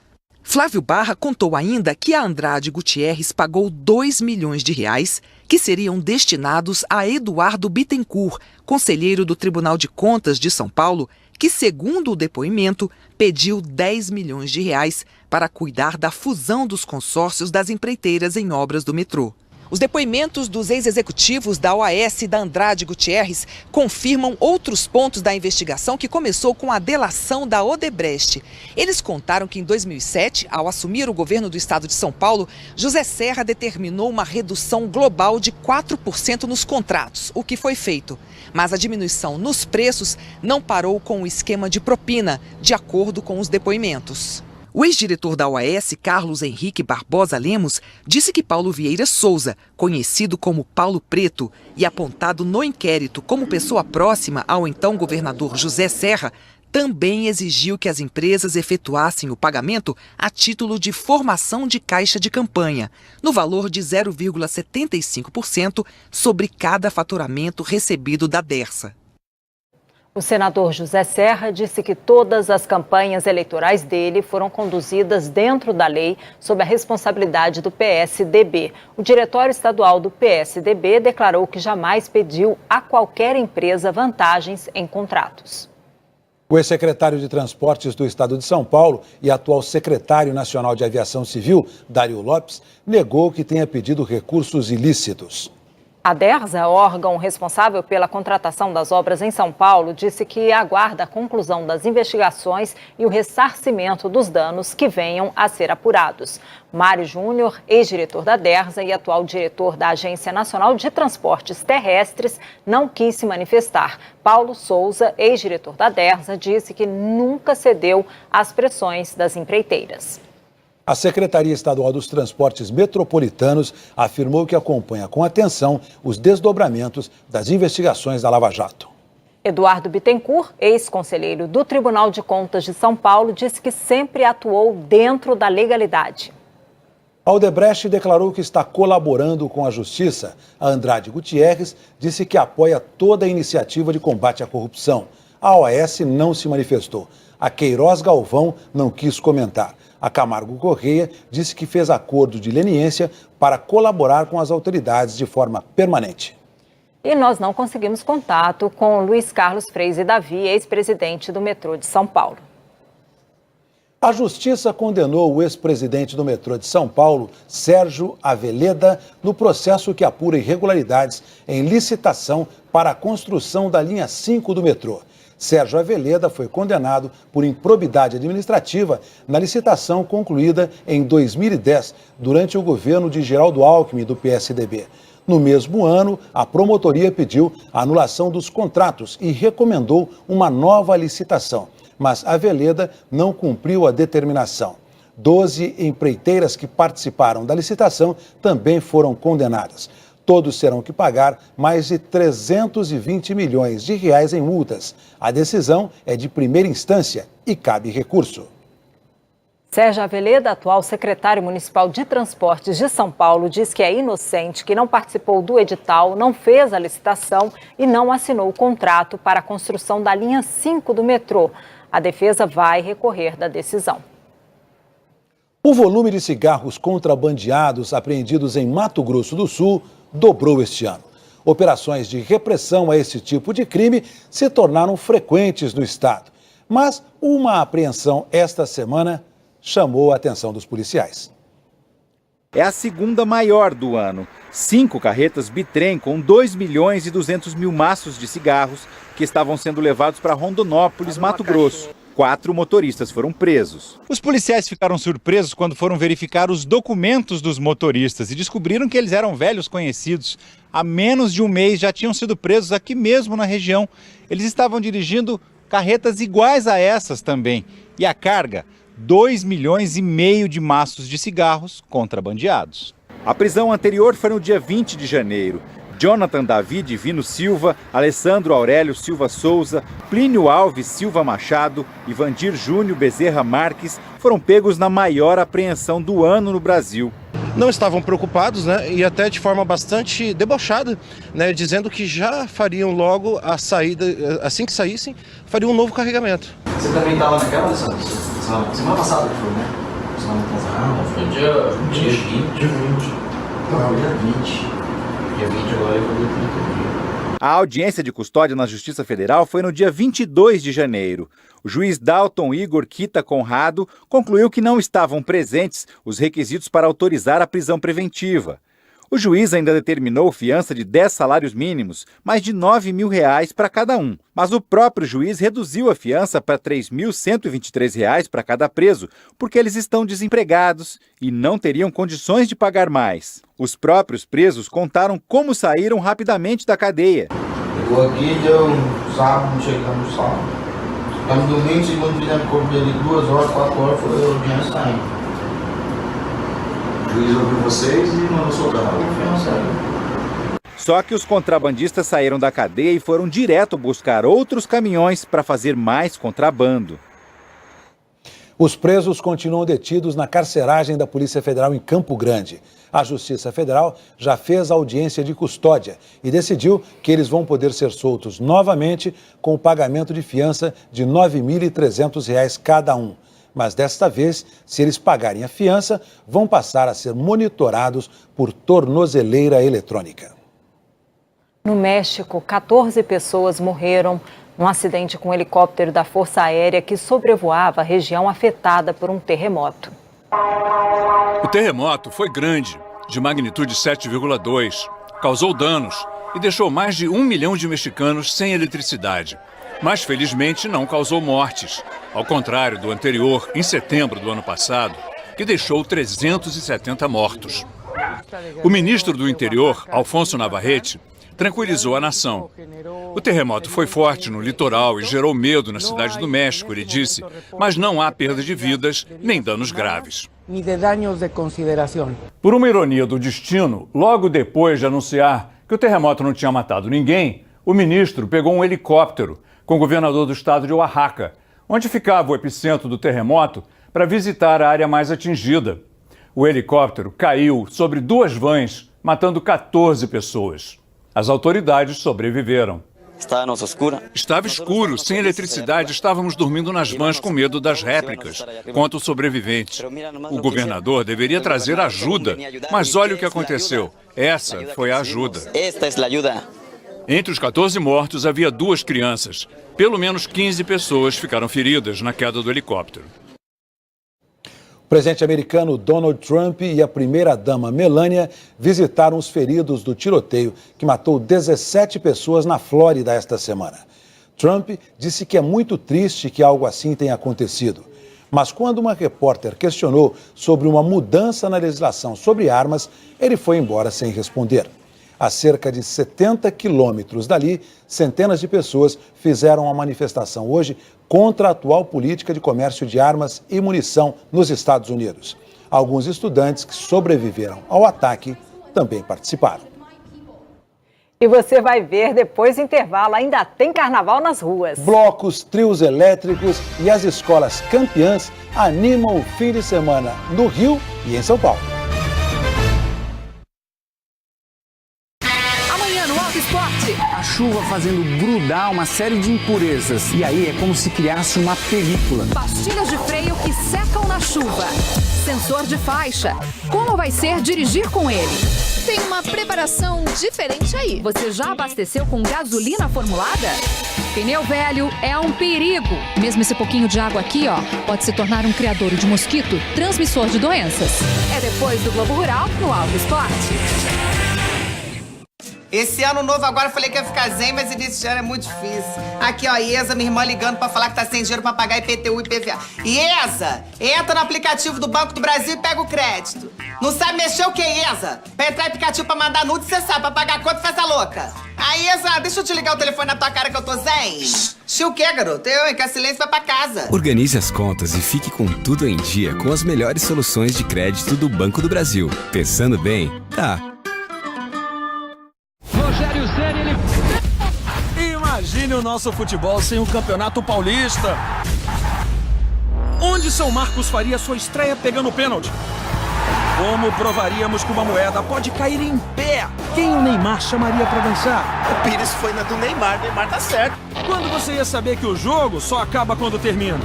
S16: Flávio Barra contou ainda que a Andrade Gutierrez pagou 2 milhões de reais que seriam destinados a Eduardo Bittencourt, conselheiro do Tribunal de Contas de São Paulo, que, segundo o depoimento, pediu 10 milhões de reais para cuidar da fusão dos consórcios das empreiteiras em obras do metrô. Os depoimentos dos ex-executivos da OAS e da Andrade Gutierrez confirmam outros pontos da investigação que começou com a delação da Odebrecht. Eles contaram que em 2007, ao assumir o governo do estado de São Paulo, José Serra determinou uma redução global de 4% nos contratos, o que foi feito. Mas a diminuição nos preços não parou com o esquema de propina, de acordo com os depoimentos. O ex-diretor da OAS, Carlos Henrique Barbosa Lemos, disse que Paulo Vieira Souza, conhecido como Paulo Preto e apontado no inquérito como pessoa próxima ao então governador José Serra, também exigiu que as empresas efetuassem o pagamento a título de formação de caixa de campanha, no valor de 0,75% sobre cada faturamento recebido da Dersa.
S3: O senador José Serra disse que todas as campanhas eleitorais dele foram conduzidas dentro da lei, sob a responsabilidade do PSDB. O diretório estadual do PSDB declarou que jamais pediu a qualquer empresa vantagens em contratos.
S2: O ex-secretário de Transportes do Estado de São Paulo e atual secretário nacional de Aviação Civil, Dario Lopes, negou que tenha pedido recursos ilícitos.
S3: A Dersa, órgão responsável pela contratação das obras em São Paulo, disse que aguarda a conclusão das investigações e o ressarcimento dos danos que venham a ser apurados. Mário Júnior, ex-diretor da Dersa e atual diretor da Agência Nacional de Transportes Terrestres, não quis se manifestar. Paulo Souza, ex-diretor da Dersa, disse que nunca cedeu às pressões das empreiteiras.
S2: A Secretaria Estadual dos Transportes Metropolitanos afirmou que acompanha com atenção os desdobramentos das investigações da Lava Jato.
S3: Eduardo Bittencourt, ex-conselheiro do Tribunal de Contas de São Paulo, disse que sempre atuou dentro da legalidade.
S2: A Odebrecht declarou que está colaborando com a Justiça. A Andrade Gutierrez disse que apoia toda a iniciativa de combate à corrupção. A OAS não se manifestou. A Queiroz Galvão não quis comentar. A Camargo Correia disse que fez acordo de leniência para colaborar com as autoridades de forma permanente.
S3: E nós não conseguimos contato com Luiz Carlos Freire Davi, ex-presidente do metrô de São Paulo.
S2: A Justiça condenou o ex-presidente do metrô de São Paulo, Sérgio Aveleda, no processo que apura irregularidades em licitação para a construção da linha 5 do metrô. Sérgio Aveleda foi condenado por improbidade administrativa na licitação concluída em 2010, durante o governo de Geraldo Alckmin, do PSDB. No mesmo ano, a promotoria pediu a anulação dos contratos e recomendou uma nova licitação. Mas Aveleda não cumpriu a determinação. 12 empreiteiras que participaram da licitação também foram condenadas. Todos terão que pagar mais de 320 milhões de reais em multas. A decisão é de primeira instância e cabe recurso.
S3: Sérgio Aveleda, atual secretário municipal de transportes de São Paulo, diz que é inocente, que não participou do edital, não fez a licitação e não assinou o contrato para a construção da linha 5 do metrô. A defesa vai recorrer da decisão.
S2: O volume de cigarros contrabandeados apreendidos em Mato Grosso do Sul dobrou este ano. Operações de repressão a esse tipo de crime se tornaram frequentes no estado. Mas uma apreensão esta semana chamou a atenção dos policiais.
S17: É a segunda maior do ano. 5 carretas bitrem com 2 milhões e 200 mil maços de cigarros que estavam sendo levados para Rondonópolis, Mato Grosso. 4 motoristas foram presos.
S13: Os policiais ficaram surpresos quando foram verificar os documentos dos motoristas e descobriram que eles eram velhos conhecidos. Há menos de um mês já tinham sido presos aqui mesmo na região. Eles estavam dirigindo carretas iguais a essas também. E a carga, 2,5 milhões de maços de cigarros contrabandeados.
S17: A prisão anterior foi no dia 20 de janeiro. Jonathan Davi Divino Silva, Alessandro Aurélio Silva Souza, Plínio Alves Silva Machado e Vandir Júnior Bezerra Marques foram pegos na maior apreensão do ano no Brasil.
S18: Não estavam preocupados, né, e até de forma bastante debochada, né, dizendo que já fariam logo a saída, assim que saíssem, fariam um novo carregamento.
S19: Você também estava naquela, Alessandro? Semana passada que foi, né? Semana passada. Não, foi dia 20. Não, dia 20.
S17: A audiência de custódia na Justiça Federal foi no dia 22 de janeiro. O juiz Dalton Igor Kita Conrado concluiu que não estavam presentes os requisitos para autorizar a prisão preventiva. O juiz ainda determinou fiança de 10 salários mínimos, mais de R$9 mil para cada um. Mas o próprio juiz reduziu a fiança para R$ 3.123 para cada preso, porque eles estão desempregados e não teriam condições de pagar mais. Os próprios presos contaram como saíram rapidamente da cadeia.
S19: Chegou aqui, deu sábado, chegamos sábado. Ficamos domingo, segundo dia, corpo dele 2 horas, 4 horas, foi o dinheiro saindo. O juiz ouviu vocês e mandou soltar na rua.
S17: Só que os contrabandistas saíram da cadeia e foram direto buscar outros caminhões para fazer mais contrabando.
S2: Os presos continuam detidos na carceragem da Polícia Federal em Campo Grande. A Justiça Federal já fez audiência de custódia e decidiu que eles vão poder ser soltos novamente com o pagamento de fiança de R$ 9.300 cada um. Mas desta vez, se eles pagarem a fiança, vão passar a ser monitorados por tornozeleira eletrônica.
S3: No México, 14 pessoas morreram num acidente com um helicóptero da Força Aérea que sobrevoava a região afetada por um terremoto.
S20: O terremoto foi grande, de magnitude 7,2, causou danos e deixou mais de 1 milhão de mexicanos sem eletricidade. Mas, felizmente, não causou mortes, ao contrário do anterior, em setembro do ano passado, que deixou 370 mortos. O ministro do Interior, Alfonso Navarrete, tranquilizou a nação. O terremoto foi forte no litoral e gerou medo na cidade do México, ele disse, mas não há perda de vidas nem danos graves.
S28: Por uma ironia do destino, logo depois de anunciar que o terremoto não tinha matado ninguém, o ministro pegou um helicóptero com o governador do estado de Oaxaca, onde ficava o epicentro do terremoto, para visitar a área mais atingida. O helicóptero caiu sobre 2 vans, matando 14 pessoas. As autoridades sobreviveram.
S20: Estava escuro, sem eletricidade, estávamos dormindo nas vans com medo das réplicas, conta o sobrevivente. O governador deveria trazer ajuda, mas olha o que aconteceu. Essa foi a ajuda. Entre os 14 mortos havia 2 crianças. Pelo menos 15 pessoas ficaram feridas na queda do helicóptero.
S2: O presidente americano Donald Trump e a primeira-dama Melania visitaram os feridos do tiroteio que matou 17 pessoas na Flórida esta semana. Trump disse que é muito triste que algo assim tenha acontecido. Mas quando uma repórter questionou sobre uma mudança na legislação sobre armas, ele foi embora sem responder. A cerca de 70 quilômetros dali, centenas de pessoas fizeram uma manifestação hoje contra a atual política de comércio de armas e munição nos Estados Unidos. Alguns estudantes que sobreviveram ao ataque também participaram.
S3: E você vai ver depois do intervalo, ainda tem carnaval nas ruas.
S2: Blocos, trios elétricos e as escolas campeãs animam o fim de semana no Rio e em São Paulo.
S1: Esporte. A chuva fazendo grudar uma série de impurezas. E aí é como se criasse uma película.
S4: Pastilhas de freio que secam na chuva. Sensor de faixa. Como vai ser dirigir com ele? Tem uma preparação diferente aí. Você já abasteceu com gasolina formulada? Pneu velho é um perigo. Mesmo esse pouquinho de água aqui, pode se tornar um criadouro de mosquito, transmissor de doenças. É depois do Globo Rural no Auto Esporte.
S8: Esse ano novo agora eu falei que ia ficar zen, mas início de ano é muito difícil. Aqui, Iesa, minha irmã ligando pra falar que tá sem dinheiro pra pagar IPTU e IPVA. Iesa, entra no aplicativo do Banco do Brasil e pega o crédito. Não sabe mexer o que, Iesa? Pra entrar no aplicativo pra mandar nude, você sabe. Pra pagar conta, faz a louca. Iesa, deixa eu te ligar o telefone na tua cara que eu tô zen. Shhh, o quê, garoto? Que a silêncio vai pra casa.
S10: Organize as contas e fique com tudo em dia com as melhores soluções de crédito do Banco do Brasil. Pensando bem, tá.
S21: Imagine o nosso futebol sem o Campeonato Paulista. Onde São Marcos faria sua estreia pegando pênalti? Como provaríamos que uma moeda pode cair em pé? Quem o Neymar chamaria pra dançar?
S22: O Pires foi na do Neymar, o Neymar tá certo.
S21: Quando você ia saber que o jogo só acaba quando termina?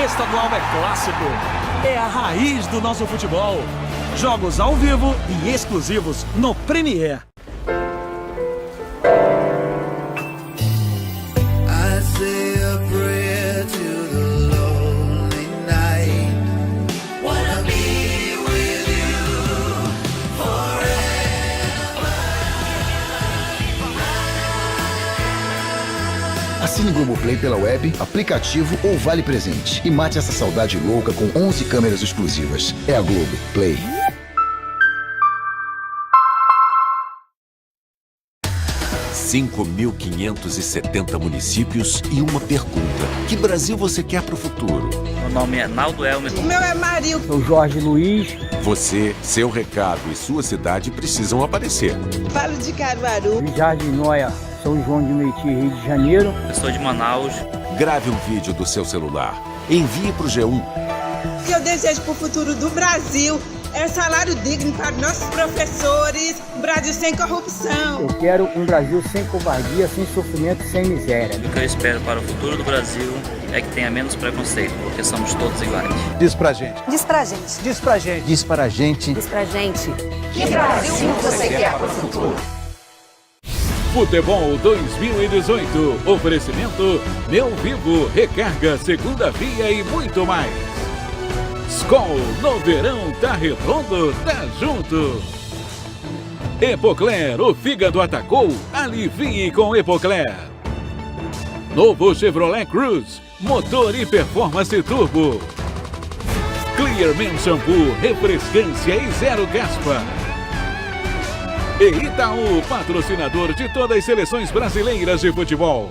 S21: Estadual é clássico. É a raiz do nosso futebol. Jogos ao vivo e exclusivos no Premiere.
S23: Assine Globoplay pela web, aplicativo ou Vale Presente. E mate essa saudade louca com 11 câmeras exclusivas. É a Globo Play.
S24: (5.570 municípios e uma pergunta. Que Brasil você quer para o futuro?
S25: Meu nome é Naldo Elmer.
S26: O meu é Mario.
S27: Sou Jorge Luiz.
S24: Você, seu recado e sua cidade precisam aparecer.
S26: Falo de Caruaru.
S27: Jardim Noia, São João de Meriti, Rio de Janeiro.
S25: Eu sou de Manaus.
S24: Grave um vídeo do seu celular. Envie para o G1.
S26: O que eu desejo para o futuro do Brasil é salário digno para nossos professores, um Brasil sem corrupção.
S27: Eu quero um Brasil sem covardia, sem sofrimento, sem miséria.
S25: O que eu espero para o futuro do Brasil é que tenha menos preconceito, porque somos todos iguais.
S2: Diz pra gente.
S26: Diz pra gente.
S27: Diz pra gente.
S23: Diz para a gente.
S26: Diz pra gente. Que Brasil você quer para o futuro?
S32: Futebol 2018. Oferecimento Meu Vivo, recarga, segunda via e muito mais. Skol, no verão tá redondo, tá junto. Epocler, o fígado atacou, alivie com Epocler. Novo Chevrolet Cruze, motor e performance turbo. Clearman Shampoo, refrescância e zero gaspa. E Itaú, patrocinador de todas as seleções brasileiras de futebol.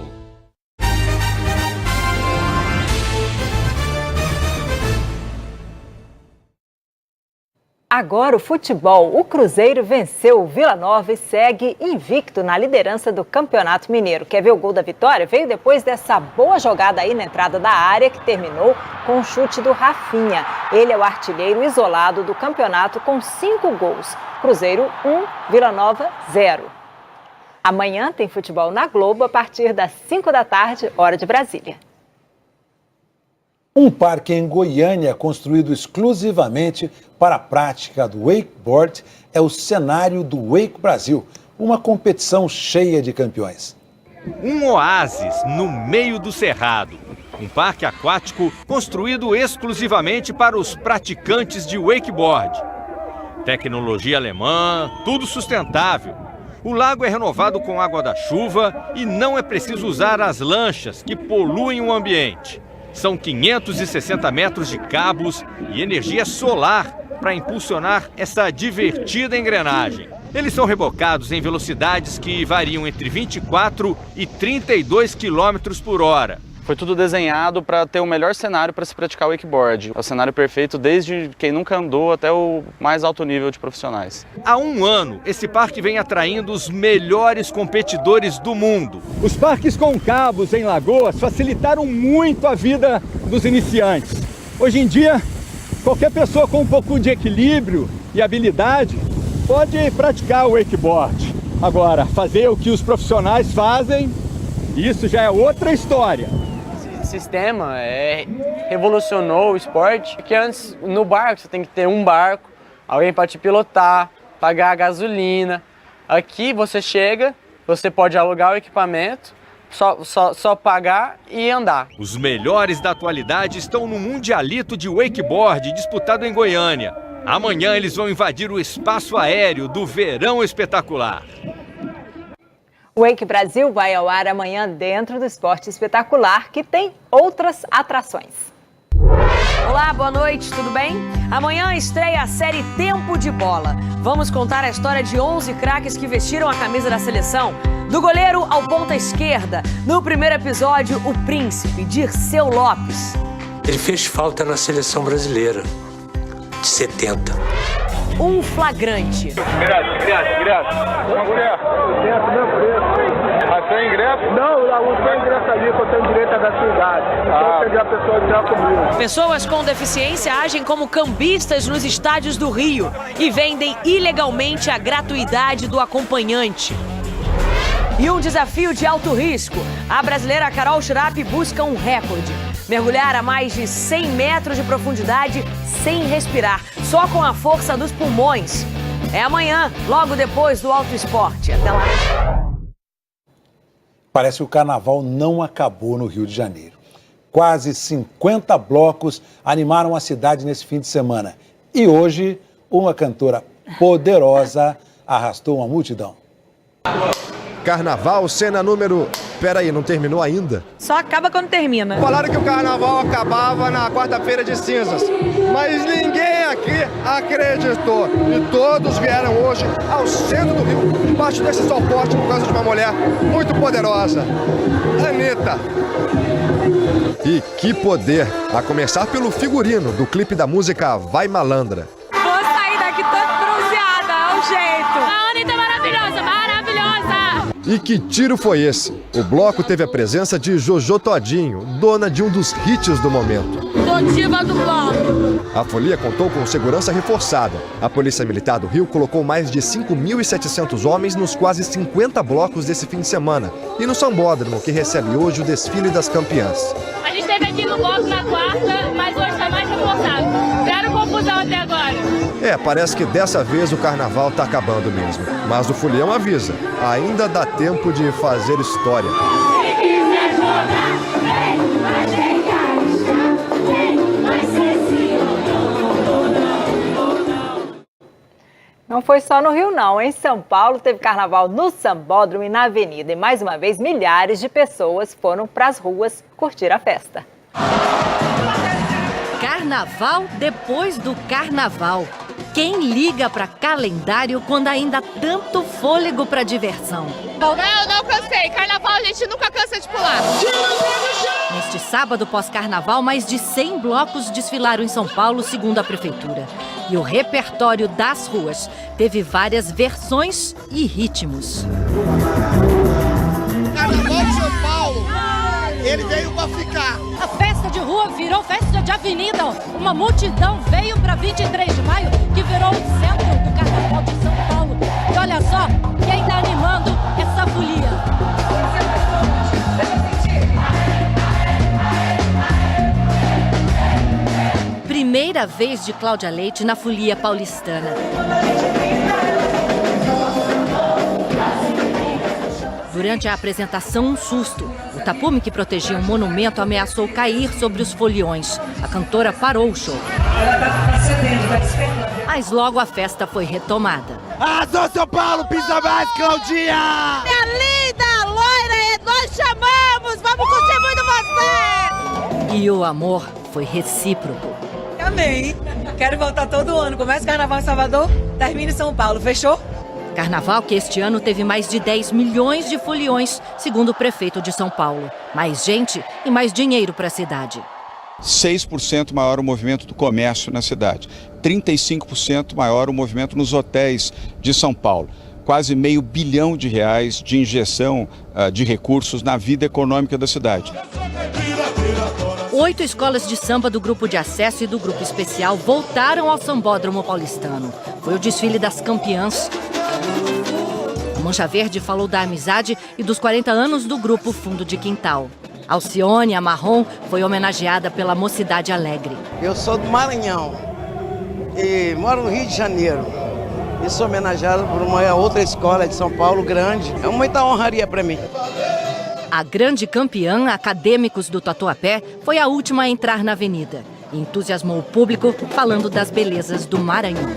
S3: Agora o futebol. O Cruzeiro venceu o Vila Nova e segue invicto na liderança do Campeonato Mineiro. Quer ver o gol da vitória? Veio depois dessa boa jogada aí na entrada da área, que terminou com o chute do Rafinha. Ele é o artilheiro isolado do campeonato com 5 gols. Cruzeiro 1, Vila Nova 0. Amanhã tem futebol na Globo a partir das 5 da tarde, hora de Brasília.
S2: Um parque em Goiânia, construído exclusivamente para a prática do wakeboard, é o cenário do Wake Brasil, uma competição cheia de campeões.
S5: Um oásis no meio do cerrado. Um parque aquático construído exclusivamente para os praticantes de wakeboard. Tecnologia alemã, tudo sustentável. O lago é renovado com água da chuva e não é preciso usar as lanchas que poluem o ambiente. São 560 metros de cabos e energia solar para impulsionar essa divertida engrenagem. Eles são rebocados em velocidades que variam entre 24 e 32 km por hora.
S6: Foi tudo desenhado para ter o melhor cenário para se praticar o wakeboard. É o cenário perfeito desde quem nunca andou até o mais alto nível de profissionais.
S5: Há um ano, esse parque vem atraindo os melhores competidores do mundo.
S7: Os parques com cabos em lagoas facilitaram muito a vida dos iniciantes. Hoje em dia, qualquer pessoa com um pouco de equilíbrio e habilidade pode praticar o wakeboard. Agora, fazer o que os profissionais fazem, isso já é outra história.
S32: Sistema revolucionou o esporte, porque antes no barco você tem que ter um barco, alguém para te pilotar, pagar a gasolina. Aqui você chega, você pode alugar o equipamento, só pagar e andar.
S5: Os melhores da atualidade estão no Mundialito de Wakeboard disputado em Goiânia. Amanhã eles vão invadir o espaço aéreo do Verão Espetacular.
S3: O Wake Brasil vai ao ar amanhã dentro do Esporte Espetacular, que tem outras atrações.
S9: Olá, boa noite, tudo bem? Amanhã estreia a série Tempo de Bola. Vamos contar a história de 11 craques que vestiram a camisa da seleção. Do goleiro ao ponta esquerda. No primeiro episódio, o príncipe, Dirceu Lopes.
S11: Ele fez falta na seleção brasileira, de 70.
S9: Um flagrante.
S12: Ingresso. Mas tem ingresso? Não tem ingresso ali, que eu tenho direito a gratuidade. Então pedir a pessoa entrar comigo.
S9: Pessoas com deficiência agem como cambistas nos estádios do Rio e vendem ilegalmente a gratuidade do acompanhante. E um desafio de alto risco. A brasileira Carol Schrapp busca um recorde. Mergulhar a mais de 100 metros de profundidade sem respirar, só com a força dos pulmões. É amanhã, logo depois do Auto Esporte. Até lá.
S2: Parece que o carnaval não acabou no Rio de Janeiro. Quase 50 blocos animaram a cidade nesse fim de semana. E hoje, uma cantora poderosa arrastou uma multidão.
S14: Carnaval, cena número... Peraí, não terminou ainda?
S9: Só acaba quando termina.
S14: Falaram que o carnaval acabava na quarta-feira de cinzas, mas ninguém aqui acreditou. E todos vieram hoje ao centro do Rio, debaixo desse sol forte, por causa de uma mulher muito poderosa, Anitta. E que poder! A começar pelo figurino do clipe da música Vai Malandra.
S9: Vou sair daqui toda bronzeada, é o jeito.
S15: A Anitta é maravilhosa, maravilhosa!
S14: E que tiro foi esse? O bloco teve a presença de Jojo Todinho, dona de um dos hits do momento.
S15: Sou diva do bloco.
S14: A folia contou com segurança reforçada. A Polícia Militar do Rio colocou mais de 5.700 homens nos quase 50 blocos desse fim de semana. E no Sambódromo, que recebe hoje o desfile das campeãs.
S15: A gente esteve aqui no bloco na quarta, mas hoje está mais reforçado. Zero confusão até agora.
S14: Parece que dessa vez o carnaval tá acabando mesmo. Mas o Folião avisa, ainda dá tempo de fazer história.
S3: Não foi só no Rio, não. Em São Paulo teve carnaval no Sambódromo e na Avenida. E mais uma vez, milhares de pessoas foram para as ruas curtir a festa.
S9: Carnaval depois do carnaval. Quem liga para calendário quando ainda há tanto fôlego para diversão?
S15: Não cansei. Carnaval a gente nunca cansa de pular.
S9: Neste sábado pós-carnaval, mais de 100 blocos desfilaram em São Paulo, segundo a prefeitura. E o repertório das ruas teve várias versões e ritmos.
S16: Carnaval de São Paulo, ele veio para ficar.
S9: A festa de rua virou festa de avenida. Uma multidão veio para 23 de maio, que virou o centro do Carnaval de São Paulo. E olha só, quem está animando essa
S1: folia. Primeira vez de Cláudia Leite na folia paulistana. Durante a apresentação, um susto. O tapume que protegia um monumento ameaçou cair sobre os foliões. A cantora parou o show. Mas logo a festa foi retomada.
S16: Arrasou São Paulo, pisa mais, Claudinha!
S4: Minha linda, loira, nós chamamos! Vamos curtir muito você!
S1: E o amor foi recíproco.
S4: Amei! Quero voltar todo ano. Começa o carnaval em Salvador, termina em São Paulo. Fechou?
S1: Carnaval que este ano teve mais de 10 milhões de foliões, segundo o prefeito de São Paulo. Mais gente e mais dinheiro para a cidade.
S8: 6% maior o movimento do comércio na cidade. 35% maior o movimento nos hotéis de São Paulo. Quase R$500 bilhão de injeção de recursos na vida econômica da cidade.
S1: 8 escolas de samba do Grupo de Acesso e do Grupo Especial voltaram ao Sambódromo Paulistano. Foi o desfile das campeãs. A Mancha Verde falou da amizade e dos 40 anos do Grupo Fundo de Quintal. Alcione, a Marrom, foi homenageada pela Mocidade Alegre.
S13: Eu sou do Maranhão e moro no Rio de Janeiro. E sou homenageado por uma outra escola de São Paulo grande. É muita honraria para mim.
S1: A grande campeã, Acadêmicos do Tatuapé, foi a última a entrar na avenida. E entusiasmou o público falando das belezas do Maranhão.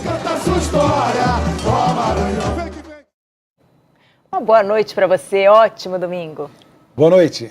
S3: Uma boa noite para você, ótimo domingo.
S2: Boa noite.